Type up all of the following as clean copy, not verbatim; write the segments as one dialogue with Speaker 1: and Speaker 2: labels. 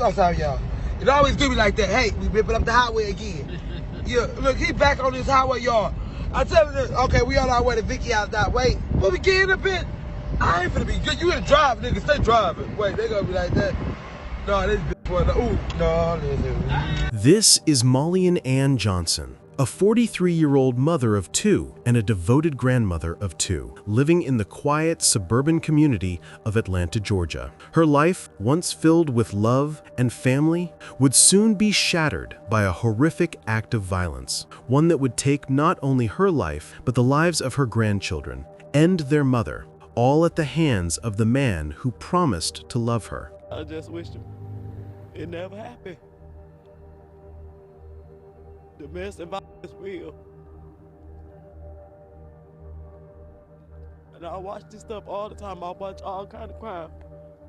Speaker 1: I'm sorry, y'all. It always do me like that. Hey, we ripping up the highway again. Yeah, look, he back on this highway, y'all. I tell him, okay, we on our way to Vicky out that way. But we getting a bit. I ain't finna be good. You in the drive, nigga. Stay driving. Wait, they gonna be like that. No, this bitch for the ooh. No, listen.
Speaker 2: This is Molly and Ann Johnson, a 43-year-old mother of two and a devoted grandmother of two, living in the quiet suburban community of Atlanta, Georgia. Her life, once filled with love and family, would soon be shattered by a horrific act of violence, one that would take not only her life, but the lives of her grandchildren and their mother, all at the hands of the man who promised to love her.
Speaker 3: I just wished it never happened. Domestic violence is real. And I watch this stuff all the time. I watch all kind of crime.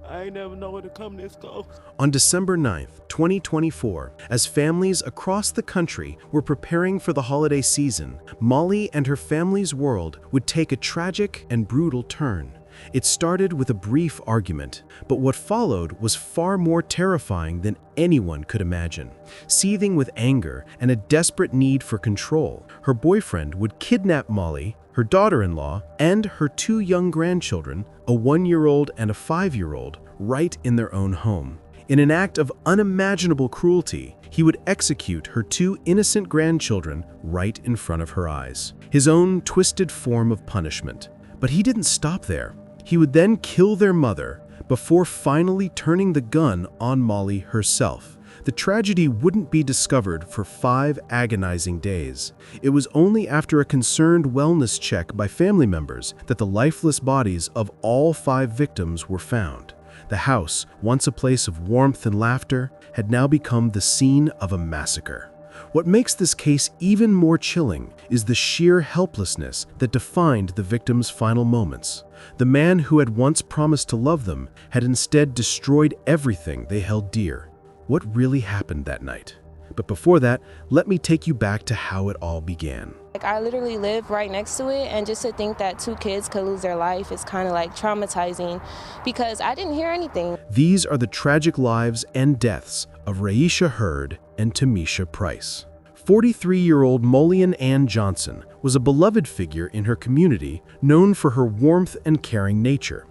Speaker 3: I ain't never know it to come this close.
Speaker 2: On December 9th, 2024, as families across the country were preparing for the holiday season, Molly and her family's world would take a tragic and brutal turn. It started with a brief argument, but what followed was far more terrifying than anyone could imagine. Seething with anger and a desperate need for control, her boyfriend would kidnap Molly, her daughter-in-law, and her two young grandchildren, a 1-year-old and a 5-year-old, right in their own home. In an act of unimaginable cruelty, he would execute her two innocent grandchildren right in front of her eyes. His own twisted form of punishment. But he didn't stop there. He would then kill their mother before finally turning the gun on Molly herself. The tragedy wouldn't be discovered for 5 agonizing days. It was only after a concerned wellness check by family members that the lifeless bodies of all 5 victims were found. The house, once a place of warmth and laughter, had now become the scene of a massacre. What makes this case even more chilling is the sheer helplessness that defined the victims' final moments. The man who had once promised to love them had instead destroyed everything they held dear. What really happened that night? But before that, let me take you back to how it all began.
Speaker 4: I literally live right next to it, and just to think that 2 kids could lose their life is kind of like traumatizing because I didn't hear anything.
Speaker 2: These are the tragic lives and deaths of Raisha Hurd and Tamisha Price. 43-year-old Molly Ann Johnson was a beloved figure in her community, known for her warmth and caring nature.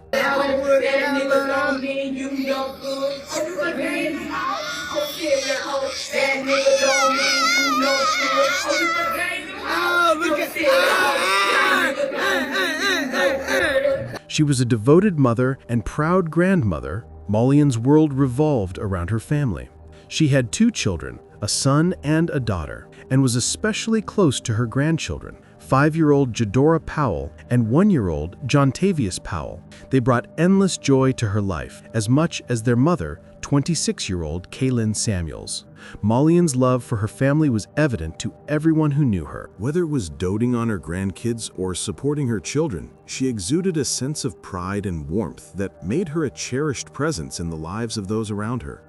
Speaker 2: She was a devoted mother and proud grandmother. Molly's world revolved around her family. She had 2 children, a son and a daughter, and was especially close to her grandchildren, 5-year-old Jadora Powell and 1-year-old Jontavius Powell. They brought endless joy to her life, as much as their mother, 26-year-old Kaylin Samuels. Molly's love for her family was evident to everyone who knew her.
Speaker 5: Whether it was doting on her grandkids or supporting her children, she exuded a sense of pride and warmth that made her a cherished presence in the lives of those around her.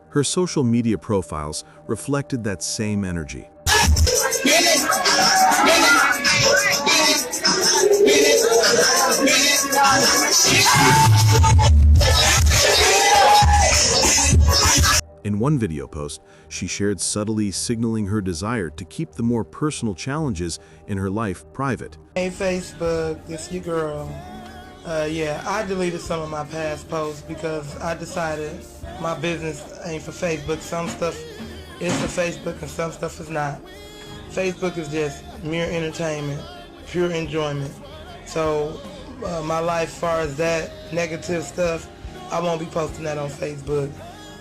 Speaker 5: Her social media profiles reflected that same energy. In one video post, she shared subtly signaling her desire to keep the more personal challenges in her life private.
Speaker 1: Hey Facebook, this your girl. Yeah, I deleted some of my past posts because I decided my business ain't for Facebook. Some stuff is for Facebook and some stuff is not. Facebook is just mere entertainment, pure enjoyment. So my life, as far as that negative stuff, I won't be posting that on Facebook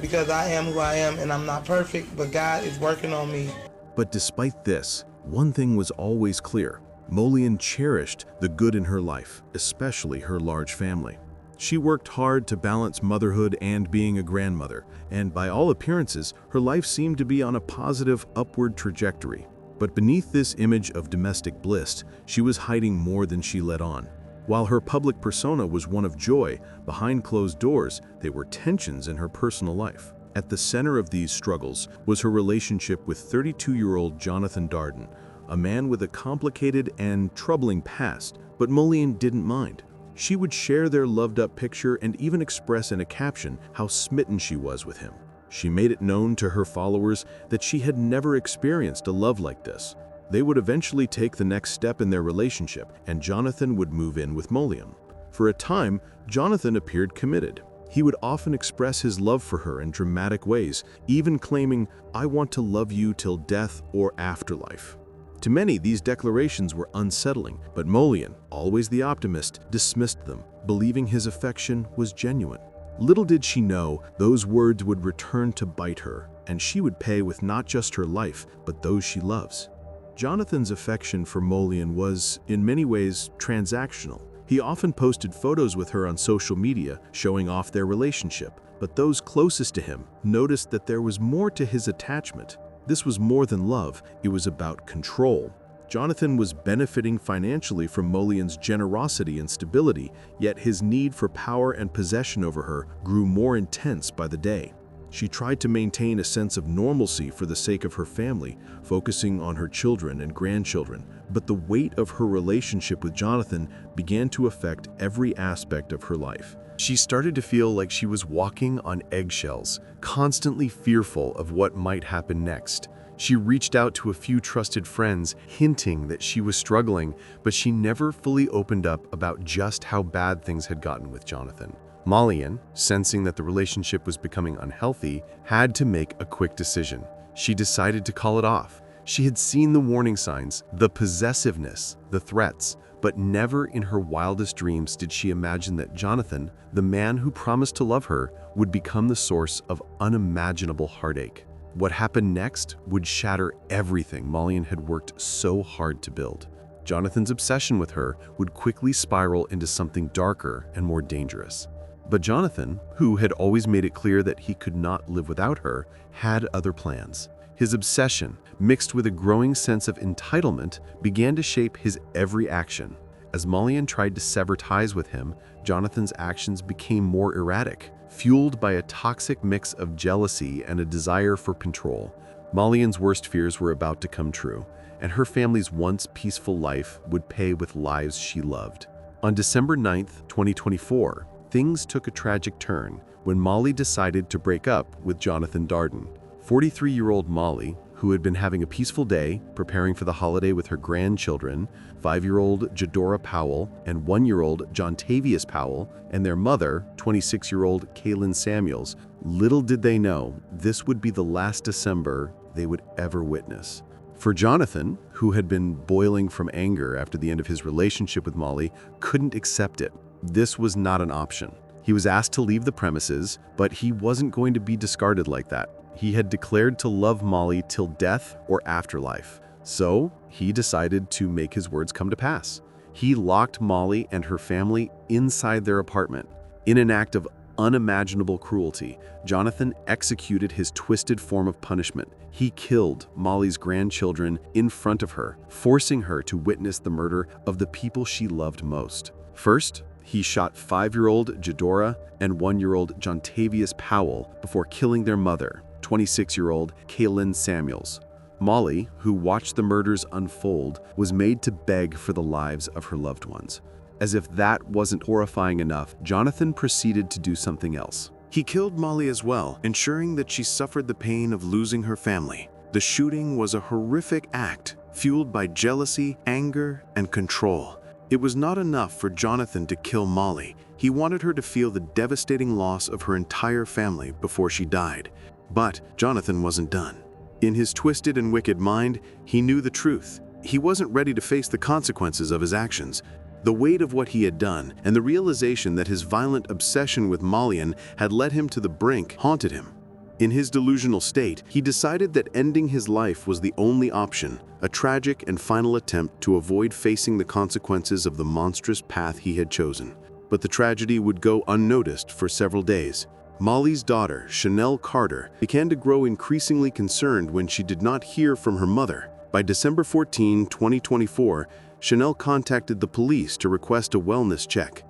Speaker 1: because I am who I am and I'm not perfect, but God is working on me.
Speaker 5: But despite this, one thing was always clear. Molly cherished the good in her life, especially her large family. She worked hard to balance motherhood and being a grandmother, and by all appearances, her life seemed to be on a positive, upward trajectory. But beneath this image of domestic bliss, she was hiding more than she let on. While her public persona was one of joy, behind closed doors, there were tensions in her personal life. At the center of these struggles was her relationship with 32-year-old Jonathan Darden, a man with a complicated and troubling past, but Molly didn't mind. She would share their loved-up picture and even express in a caption how smitten she was with him. She made it known to her followers that she had never experienced a love like this. They would eventually take the next step in their relationship, and Jonathan would move in with Molian. For a time, Jonathan appeared committed. He would often express his love for her in dramatic ways, even claiming, "I want to love you till death or afterlife." To many, these declarations were unsettling, but Molian, always the optimist, dismissed them, believing his affection was genuine. Little did she know, those words would return to bite her, and she would pay with not just her life, but those she loves. Jonathan's affection for Molian was, in many ways, transactional. He often posted photos with her on social media, showing off their relationship, but those closest to him noticed that there was more to his attachment. This was more than love, it was about control. Jonathan was benefiting financially from Molian's generosity and stability, yet his need for power and possession over her grew more intense by the day. She tried to maintain a sense of normalcy for the sake of her family, focusing on her children and grandchildren, but the weight of her relationship with Jonathan began to affect every aspect of her life. She started to feel like she was walking on eggshells, constantly fearful of what might happen next. She reached out to a few trusted friends, hinting that she was struggling, but she never fully opened up about just how bad things had gotten with Jonathan. Molian, sensing that the relationship was becoming unhealthy, had to make a quick decision. She decided to call it off. She had seen the warning signs, the possessiveness, the threats, but never in her wildest dreams did she imagine that Jonathan, the man who promised to love her, would become the source of unimaginable heartache. What happened next would shatter everything Molian had worked so hard to build. Jonathan's obsession with her would quickly spiral into something darker and more dangerous. But Jonathan, who had always made it clear that he could not live without her, had other plans. His obsession, mixed with a growing sense of entitlement, began to shape his every action. As Molian tried to sever ties with him, Jonathan's actions became more erratic, fueled by a toxic mix of jealousy and a desire for control. Molian's worst fears were about to come true, and her family's once peaceful life would pay with lives she loved. On December 9th, 2024, things took a tragic turn when Molly decided to break up with Jonathan Darden. 43-year-old Molly, who had been having a peaceful day, preparing for the holiday with her grandchildren, 5-year-old Jadora Powell and 1-year-old Jontavius Powell, and their mother, 26-year-old Kaylin Samuels, little did they know this would be the last December they would ever witness. For Jonathan, who had been boiling from anger after the end of his relationship with Molly, couldn't accept it. This was not an option. He was asked to leave the premises, but he wasn't going to be discarded like that. He had declared to love Molly till death or afterlife. So he decided to make his words come to pass. He locked Molly and her family inside their apartment. In an act of unimaginable cruelty, Jonathan executed his twisted form of punishment. He killed Molly's grandchildren in front of her, forcing her to witness the murder of the people she loved most. First, he shot 5-year-old Jadora and 1-year-old Jontavius Powell before killing their mother, 26-year-old Kaylin Samuels. Molly, who watched the murders unfold, was made to beg for the lives of her loved ones. As if that wasn't horrifying enough, Jonathan proceeded to do something else. He killed Molly as well, ensuring that she suffered the pain of losing her family. The shooting was a horrific act, fueled by jealousy, anger, and control. It was not enough for Jonathan to kill Molly. He wanted her to feel the devastating loss of her entire family before she died. But Jonathan wasn't done. In his twisted and wicked mind, he knew the truth. He wasn't ready to face the consequences of his actions. The weight of what he had done and the realization that his violent obsession with Molian had led him to the brink haunted him. In his delusional state, he decided that ending his life was the only option, a tragic and final attempt to avoid facing the consequences of the monstrous path he had chosen. But the tragedy would go unnoticed for several days. Molly's daughter, Chanel Carter, began to grow increasingly concerned when she did not hear from her mother. By December 14, 2024, Chanel contacted the police to request a wellness check.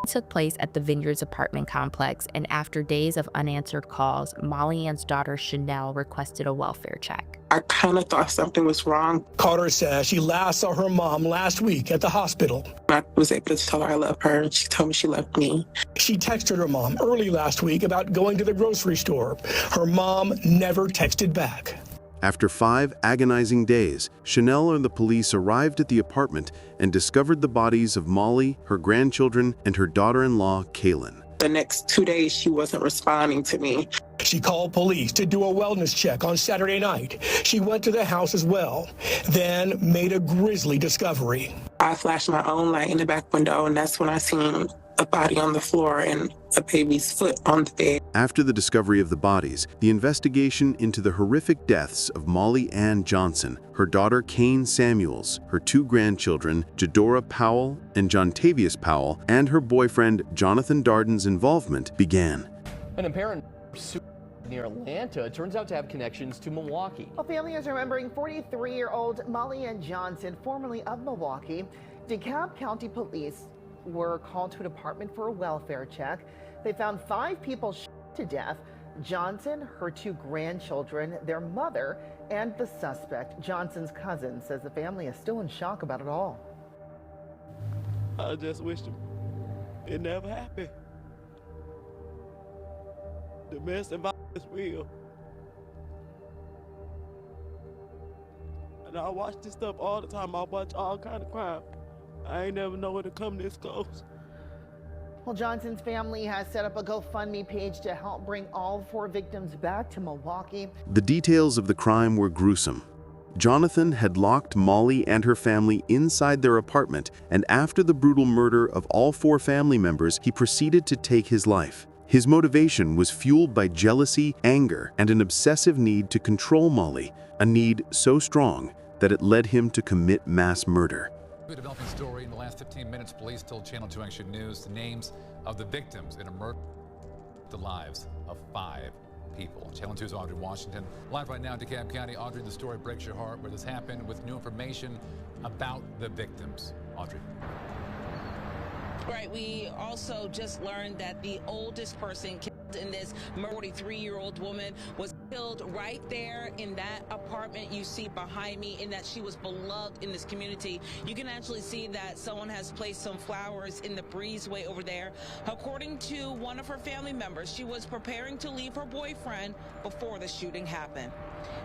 Speaker 6: took place at the Vineyards apartment complex, and after days of unanswered calls, Molly Ann's daughter Chanel requested a welfare check.
Speaker 7: I kind of thought something was wrong.
Speaker 8: Carter says she last saw her mom last week at the hospital.
Speaker 7: I was able to tell her I love her, and she told me she loved me.
Speaker 8: She texted her mom early last week about going to the grocery store. Her mom never texted back.
Speaker 5: After 5 agonizing days, Chanel and the police arrived at the apartment and discovered the bodies of Molly, her grandchildren, and her daughter-in-law, Kaylin.
Speaker 7: The next 2 days, she wasn't responding to me.
Speaker 8: She called police to do a wellness check on Saturday night. She went to the house as well, then made a grisly discovery.
Speaker 7: I flashed my own light in the back window, and that's when I seen a body on the floor and a baby's foot on the bed.
Speaker 5: After the discovery of the bodies, the investigation into the horrific deaths of Molly Ann Johnson, her daughter Kane Samuels, her 2 grandchildren, Jadora Powell and Jontavius Powell, and her boyfriend Jonathan Darden's involvement began.
Speaker 9: An apparent near Atlanta turns out to have connections to Milwaukee.
Speaker 10: Well, family is remembering 43-year-old Molly Ann Johnson, formerly of Milwaukee. DeKalb County Police were called to an apartment for a welfare check. They found 5 people shot to death: Johnson, her 2 grandchildren, their mother, and the suspect. Johnson's cousin says the family is still in shock about it all.
Speaker 3: I just wish it never happened. Domestic violence is real. And I watch this stuff all the time. I watch all kind of crime. I ain't never know it to come this close.
Speaker 10: Well, Johnson's family has set up a GoFundMe page to help bring all 4 victims back to Milwaukee.
Speaker 5: The details of the crime were gruesome. Jonathan had locked Molly and her family inside their apartment, and after the brutal murder of all 4 family members, he proceeded to take his life. His motivation was fueled by jealousy, anger, and an obsessive need to control Molly, a need so strong that it led him to commit mass murder.
Speaker 11: A developing story in the last 15 minutes, police told Channel 2 Action News the names of the victims in a murder, the lives of 5 people. Channel 2's Audrey Washington, live right now in DeKalb County. Audrey, the story breaks your heart where this happened with new information about the victims. Audrey.
Speaker 12: Right, we also just learned that the oldest person killed in this 43-year-old woman was killed right there in that apartment you see behind me, in that she was beloved in this community. You can actually see that someone has placed some flowers in the breezeway over there. According to one of her family members, she was preparing to leave her boyfriend before the shooting happened.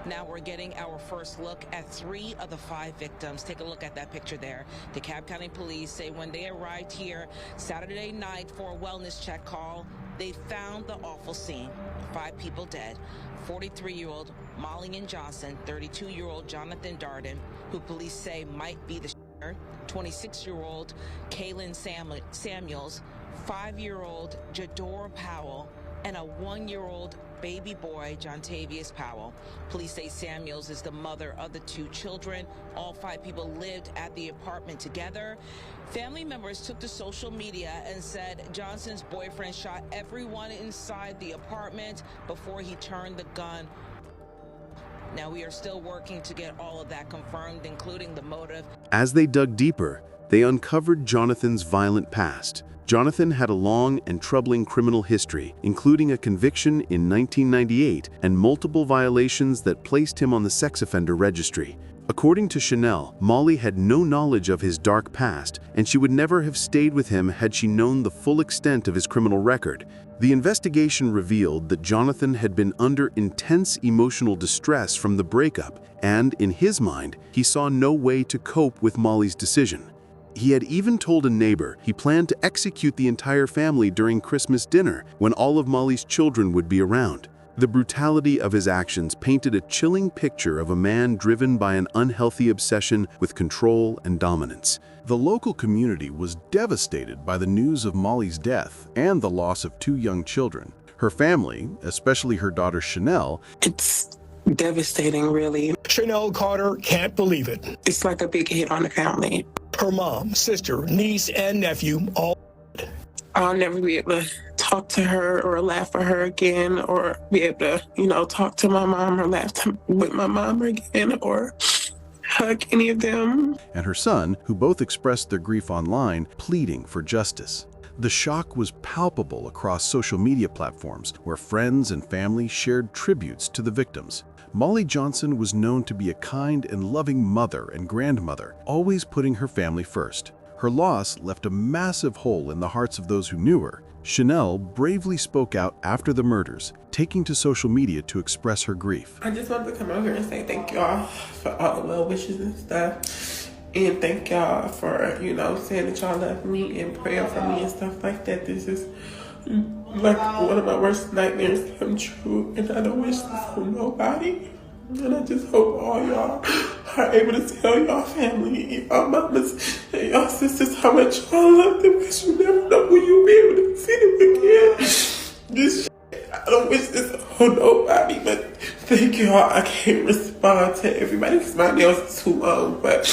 Speaker 12: Now we're getting our first look at 3 of the 5 victims. Take a look at that picture there. DeKalb County Police say when they arrived here Saturday night for a wellness check call, they found the awful scene. 5 people dead. 43-year-old Molly Ann Johnson, 32-year-old Jonathan Darden, who police say might be the shooter, 26-year-old Kaylin Samuels, 5-year-old Jadora Powell, and a 1-year-old baby boy, Jontavius Powell. Police say Samuels is the mother of the 2 children. All 5 people lived at the apartment together. Family members took to social media and said Johnson's boyfriend shot everyone inside the apartment before he turned the gun. Now we are still working to get all of that confirmed, including the motive.
Speaker 5: As they dug deeper, they uncovered Jonathan's violent past. Jonathan had a long and troubling criminal history, including a conviction in 1998 and multiple violations that placed him on the sex offender registry. According to Chanel, Molly had no knowledge of his dark past, and she would never have stayed with him had she known the full extent of his criminal record. The investigation revealed that Jonathan had been under intense emotional distress from the breakup, and in his mind, he saw no way to cope with Molly's decision. He had even told a neighbor he planned to execute the entire family during Christmas dinner when all of Molly's children would be around. The brutality of his actions painted a chilling picture of a man driven by an unhealthy obsession with control and dominance.
Speaker 2: The local community was devastated by the news of Molly's death and the loss of 2 young children. Her family, especially her daughter Chanel,
Speaker 7: It's devastating, really.
Speaker 8: Chanel Carter can't believe it.
Speaker 7: It's like a big hit on the family.
Speaker 8: Her mom, sister, niece, and nephew all.
Speaker 7: I'll never be able to talk to her or laugh at her again, or be able to, talk to my mom or laugh with my mom again, or hug any of them.
Speaker 2: and her son, who both expressed their grief online, pleading for justice.
Speaker 5: The shock was palpable across social media platforms where friends and family shared tributes to the victims. Molly Johnson was known to be a kind and loving mother and grandmother, always putting her family first. Her loss left a massive hole in the hearts of those who knew her. Chanel bravely spoke out after the murders, taking to social media to express her grief.
Speaker 7: I just wanted to come over here and say thank y'all for all the well wishes and stuff. And thank y'all for, saying that y'all love me and praying for me and stuff like that. This is like one of my worst nightmares come true. And I don't wish this on nobody. And I just hope all y'all are able to tell y'all family and y'all mamas and y'all sisters how much y'all love them, because you never know when you'll be able to see them again. This I don't wish this on nobody, but thank y'all. I can't respond to everybody because my nails are too long, but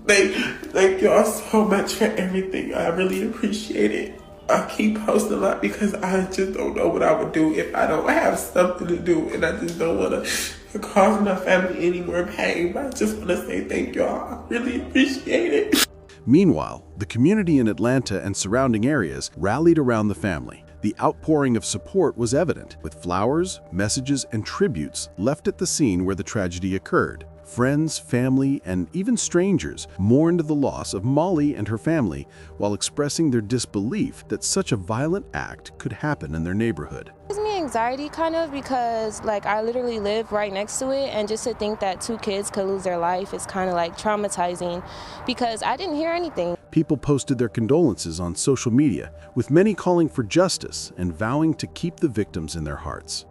Speaker 7: thank y'all so much for everything. I really appreciate it. I keep posting a lot because I just don't know what I would do if I don't have something to do, and I just don't want to cause my family any more pain. But I just want to say thank y'all. I really appreciate it.
Speaker 5: Meanwhile, the community in Atlanta and surrounding areas rallied around the family. The outpouring of support was evident, with flowers, messages, and tributes left at the scene where the tragedy occurred. Friends, family, and even strangers mourned the loss of Molly and her family while expressing their disbelief that such a violent act could happen in their neighborhood.
Speaker 4: It gives me anxiety kind of because I literally live right next to it, and just to think that 2 kids could lose their life is kind of traumatizing because I didn't hear anything.
Speaker 5: People posted their condolences on social media, with many calling for justice and vowing to keep the victims in their hearts.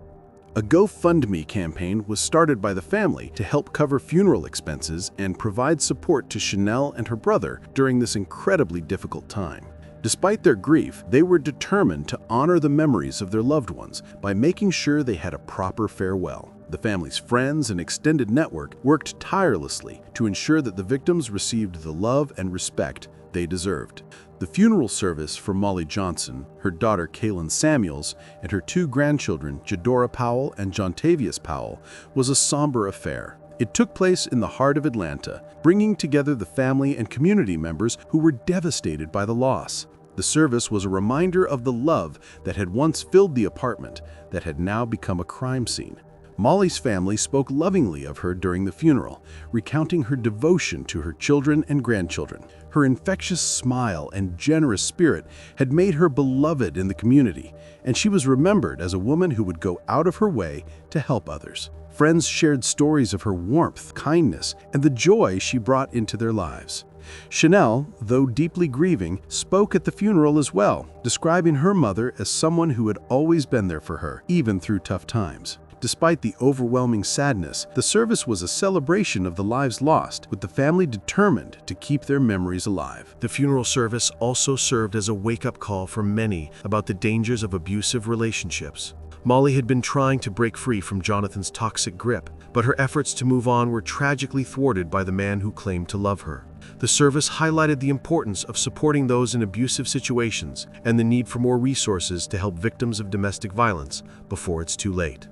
Speaker 5: A GoFundMe campaign was started by the family to help cover funeral expenses and provide support to Chanel and her brother during this incredibly difficult time. Despite their grief, they were determined to honor the memories of their loved ones by making sure they had a proper farewell. The family's friends and extended network worked tirelessly to ensure that the victims received the love and respect they deserved. The funeral service for Molly Johnson, her daughter Kaylin Samuels, and her 2 grandchildren, Jadora Powell and Jontavius Powell, was a somber affair. It took place in the heart of Atlanta, bringing together the family and community members who were devastated by the loss. The service was a reminder of the love that had once filled the apartment that had now become a crime scene. Molly's family spoke lovingly of her during the funeral, recounting her devotion to her children and grandchildren. Her infectious smile and generous spirit had made her beloved in the community, and she was remembered as a woman who would go out of her way to help others. Friends shared stories of her warmth, kindness, and the joy she brought into their lives. Chanel, though deeply grieving, spoke at the funeral as well, describing her mother as someone who had always been there for her, even through tough times. Despite the overwhelming sadness, the service was a celebration of the lives lost, with the family determined to keep their memories alive.
Speaker 2: The funeral service also served as a wake-up call for many about the dangers of abusive relationships. Molly had been trying to break free from Jonathan's toxic grip, but her efforts to move on were tragically thwarted by the man who claimed to love her. The service highlighted the importance of supporting those in abusive situations and the need for more resources to help victims of domestic violence before it's too late.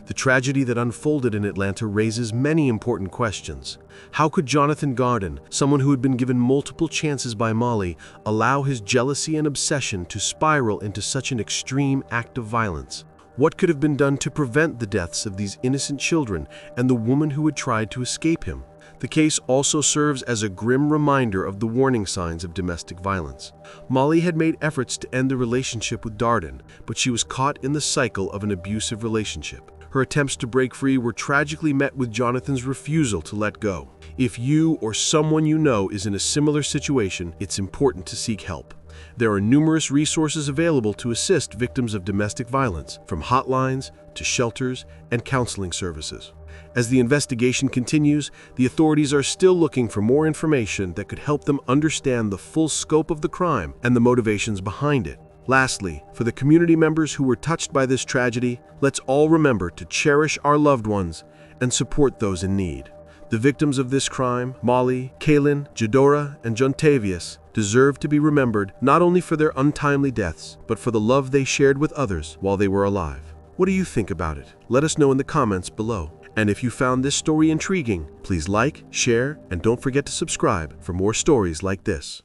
Speaker 2: The tragedy that unfolded in Atlanta raises many important questions. How could Jonathan Darden, someone who had been given multiple chances by Molly, allow his jealousy and obsession to spiral into such an extreme act of violence? What could have been done to prevent the deaths of these innocent children and the woman who had tried to escape him? The case also serves as a grim reminder of the warning signs of domestic violence. Molly had made efforts to end the relationship with Darden, but she was caught in the cycle of an abusive relationship. Her attempts to break free were tragically met with Jonathan's refusal to let go. If you or someone you know is in a similar situation, it's important to seek help. There are numerous resources available to assist victims of domestic violence, from hotlines to shelters and counseling services. As the investigation continues, the authorities are still looking for more information that could help them understand the full scope of the crime and the motivations behind it. Lastly, for the community members who were touched by this tragedy, let's all remember to cherish our loved ones and support those in need. The victims of this crime, Molly, Kaylin, Jadora, and Jontavius, deserve to be remembered not only for their untimely deaths, but for the love they shared with others while they were alive. What do you think about it? Let us know in the comments below. And if you found this story intriguing, please like, share, and don't forget to subscribe for more stories like this.